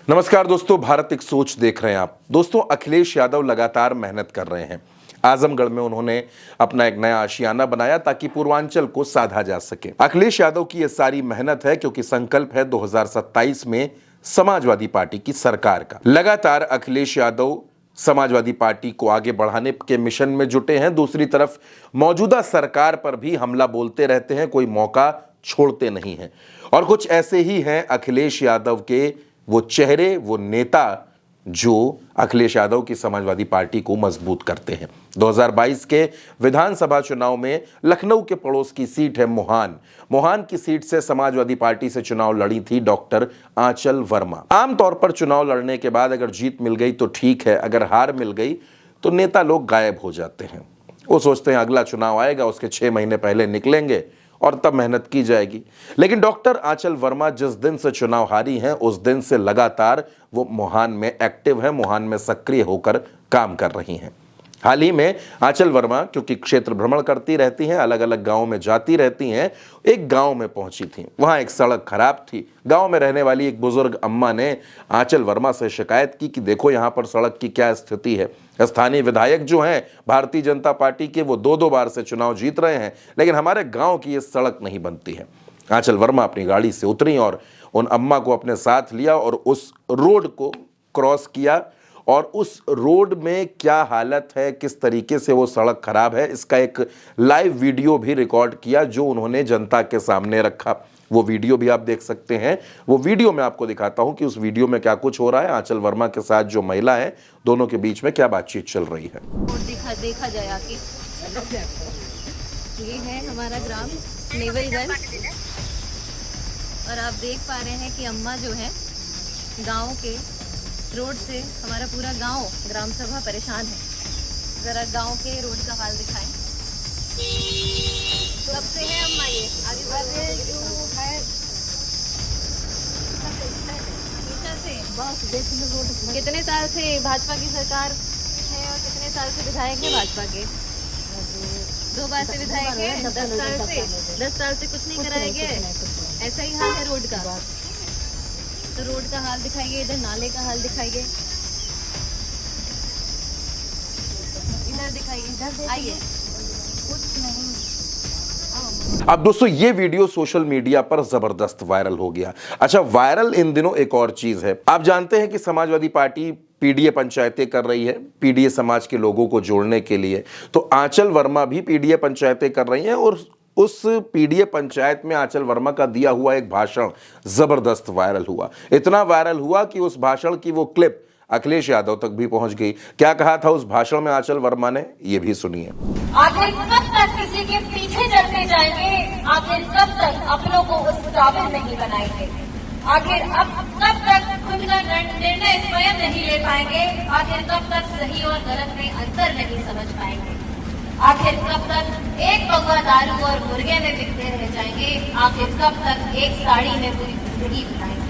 नमस्कार दोस्तों, भारत एक सोच देख रहे हैं आप। दोस्तों, अखिलेश यादव लगातार मेहनत कर रहे हैं। आजमगढ़ में उन्होंने अपना एक नया आशियाना बनाया ताकि पूर्वांचल को साधा जा सके। अखिलेश यादव की यह सारी मेहनत है क्योंकि संकल्प है 2027 में समाजवादी पार्टी की सरकार का। लगातार अखिलेश यादव समाजवादी पार्टी को आगे बढ़ाने के मिशन में जुटे हैं। दूसरी तरफ मौजूदा सरकार पर भी हमला बोलते रहते हैं, कोई मौका छोड़ते नहीं हैं। और कुछ ऐसे ही हैं अखिलेश यादव के वो चेहरे, वो नेता जो अखिलेश यादव की समाजवादी पार्टी को मजबूत करते हैं। 2022 के विधानसभा चुनाव में लखनऊ के पड़ोस की सीट है मोहान। मोहान की सीट से समाजवादी पार्टी से चुनाव लड़ी थी डॉक्टर आंचल वर्मा। आमतौर पर चुनाव लड़ने के बाद अगर जीत मिल गई तो ठीक है, अगर हार मिल गई तो नेता लोग गायब हो जाते हैं। वो सोचते हैं अगला चुनाव आएगा, उसके 6 महीने पहले निकलेंगे और तब मेहनत की जाएगी। लेकिन डॉक्टर आंचल वर्मा जिस दिन से चुनाव हारी हैं उस दिन से लगातार वो मोहान में एक्टिव है, मोहान में सक्रिय होकर काम कर रही हैं। हाल ही में आंचल वर्मा, क्योंकि क्षेत्र भ्रमण करती रहती हैं, अलग अलग गांवों में जाती रहती हैं, एक गांव में पहुंची थी। वहां एक सड़क खराब थी। गांव में रहने वाली एक बुजुर्ग अम्मा ने आंचल वर्मा से शिकायत की कि देखो यहां पर सड़क की क्या स्थिति है। स्थानीय विधायक जो हैं भारतीय जनता पार्टी के, वो 2-2 बार से चुनाव जीत रहे हैं, लेकिन हमारे गांव की ये सड़क नहीं बनती है। आंचल वर्मा अपनी गाड़ी से उतरी और उन अम्मा को अपने साथ लिया और उस रोड को क्रॉस किया। और उस रोड में क्या हालत है, किस तरीके से वो सड़क खराब है, इसका एक लाइव वीडियो भी रिकॉर्ड किया जो उन्होंने जनता के सामने रखा। वो वीडियो भी आप देख सकते हैं। वो वीडियो मैं आपको दिखाता हूं कि उस वीडियो में क्या कुछ हो रहा है। आंचल वर्मा के साथ जो महिला है, दोनों के बीच में क्या बातचीत चल रही है। देखा जाए आके, ये है हमारा ग्राम नेवलगंज और आप देख पा रहे हैं कि अम्मा जो है गांव के रोड से हमारा पूरा गांव ग्राम सभा परेशान है। जरा गांव के रोड का हाल दिखाएं। कब से है अम्मा ये आगे वाले जो है हमेशा से बस कितने साल से भाजपा की सरकार है और कितने साल से विधायक है भाजपा के? 2 बार से विधायक है। 10 साल से कुछ नहीं कराया गया। ऐसा ही हाल है रोड का। तो रोड का हाल दिखाइए, इधर नाले का हाल दिखाइए, इधर दिखाइए, इधर आइए। कुछ नहीं। अब दोस्तों, ये वीडियो सोशल मीडिया पर जबरदस्त वायरल हो गया। अच्छा, वायरल इन दिनों एक और चीज है। आप जानते हैं कि समाजवादी पार्टी पीडीए पंचायतें कर रही है, पीडीए समाज के लोगों को जोड़ने के लिए। तो आंचल वर्मा भी पीडीए पंचायतें कर रही हैं और उस पीडीए पंचायत में आंचल वर्मा का दिया हुआ एक भाषण जबरदस्त वायरल हुआ। इतना वायरल हुआ कि उस भाषण की वो क्लिप अखिलेश यादव तक भी पहुंच गई। क्या कहा था उस भाषण में आंचल वर्मा ने, ये भी सुनिए। आखिर कब तक किसी के पीछे चलते जाएंगे? आखिर कब तक अपनों को उस काबिल नहीं बनाएंगे? आखिर अब कब तक खुद का निर्णय स्वयं नहीं ले पाएंगे? आखिर कब तक सही और गलत में अंतर नहीं समझ पाएंगे? आखिर कब तक एक पगवा दारू और मुर्गे में बिकते रह जाएंगे? आखिर कब तक एक साड़ी में पूरी जिंदगी बिताएंगे?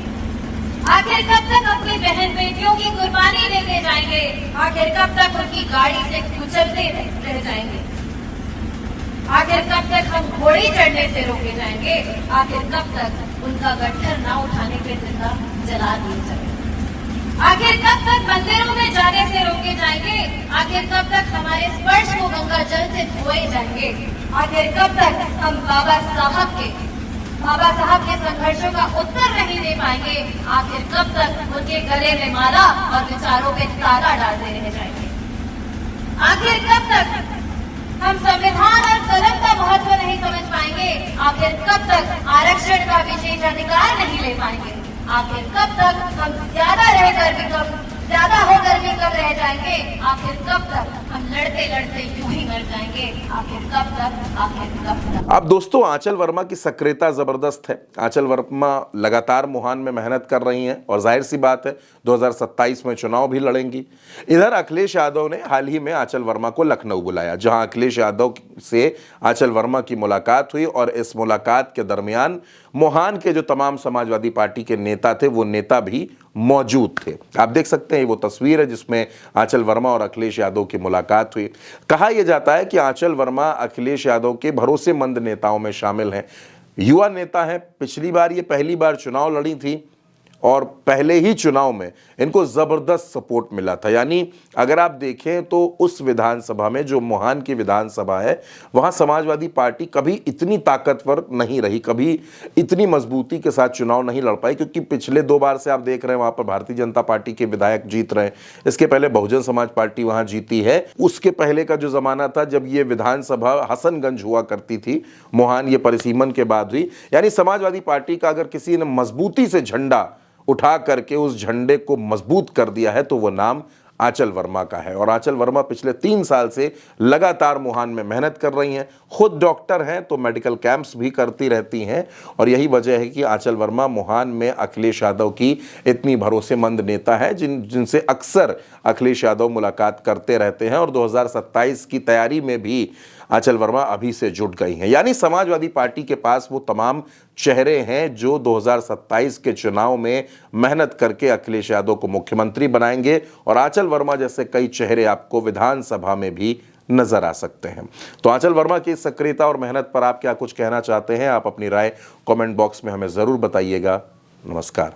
आखिर कब तक अपनी बहन बेटियों की कुर्बानी देते जाएंगे? आखिर कब तक उनकी गाड़ी से कुचलते रह जाएंगे? आखिर कब तक हम घोड़ी चढ़ने से रोके जाएंगे? आखिर कब तक उनका गट्ठर ना उठाने पे जिंदा जला दिए जाएंगे? आखिर कब तक मंदिरों में जाने से रोके जाएंगे? आखिर कब तक हमारे स्पर्श को गंगा जल से धोए जाएंगे? आखिर कब तक हम बाबा साहब के संघर्षों का उत्तर नहीं दे पाएंगे? आखिर कब तक उनके गले में माला और विचारों पे ताला डालते रह जाएंगे? आखिर कब तक हम संविधान और कलम का महत्व नहीं समझ पाएंगे? आखिर कब तक आरक्षण का विशेष अधिकार नहीं ले पाएंगे? आखिर कब तक हम ज्यादा होकर भी कब रह जाएंगे? आखिर कब तक हम लड़ते लड़ते यूं ही मर जाएंगे? आखिर कब तक? अब दोस्तों, आंचल वर्मा की सक्रियता जबरदस्त है। आंचल वर्मा लगातार मोहान में मेहनत कर रही हैं और जाहिर सी बात है 2027 में चुनाव भी लड़ेंगी। इधर अखिलेश यादव ने हाल ही में आंचल वर्मा को लखनऊ बुलाया, जहां अखिलेश यादव से आंचल वर्मा की मुलाकात हुई और इस मुलाकात के दरमियान मोहान के जो तमाम समाजवादी पार्टी के नेता थे, वो नेता भी मौजूद थे। आप देख सकते हैं वो तस्वीर है जिसमें आंचल वर्मा और अखिलेश यादव की मुलाकात हुई। कहा यह जाता है कि आंचल वर्मा अखिलेश यादव के भरोसेमंद नेताओं में शामिल हैं। युवा नेता हैं, पिछली बार ये पहली बार चुनाव लड़ी थी और पहले ही चुनाव में इनको जबरदस्त सपोर्ट मिला था। यानी अगर आप देखें तो उस विधानसभा में, जो मोहान की विधानसभा है, वहां समाजवादी पार्टी कभी इतनी ताकतवर नहीं रही, कभी इतनी मजबूती के साथ चुनाव नहीं लड़ पाई, क्योंकि पिछले 2 बार से आप देख रहे हैं वहां पर भारतीय जनता पार्टी के विधायक जीत रहे हैं। इसके पहले बहुजन समाज पार्टी वहां जीती है। उसके पहले का जो जमाना था जब ये विधानसभा हसनगंज हुआ करती थी, मोहान ये परिसीमन के बाद हुई। यानी समाजवादी पार्टी का अगर किसी ने मजबूती से झंडा उठा करके उस झंडे को मजबूत कर दिया है तो वो नाम आंचल वर्मा का है। और आंचल वर्मा पिछले 3 साल से लगातार मोहान में मेहनत कर रही हैं। खुद डॉक्टर हैं तो मेडिकल कैंप्स भी करती रहती हैं, और यही वजह है कि आंचल वर्मा मोहान में अखिलेश यादव की इतनी भरोसेमंद नेता है जिनसे अक्सर अखिलेश यादव मुलाकात करते रहते हैं। और 2027 की तैयारी में भी आंचल वर्मा अभी से जुट गई हैं। यानी समाजवादी पार्टी के पास वो तमाम चेहरे हैं जो 2027 के चुनाव में मेहनत करके अखिलेश यादव को मुख्यमंत्री बनाएंगे, और आंचल वर्मा जैसे कई चेहरे आपको विधानसभा में भी नजर आ सकते हैं। तो आंचल वर्मा की सक्रियता और मेहनत पर आप क्या कुछ कहना चाहते हैं? आप अपनी राय कमेंट बॉक्स में हमें जरूर बताइएगा। नमस्कार।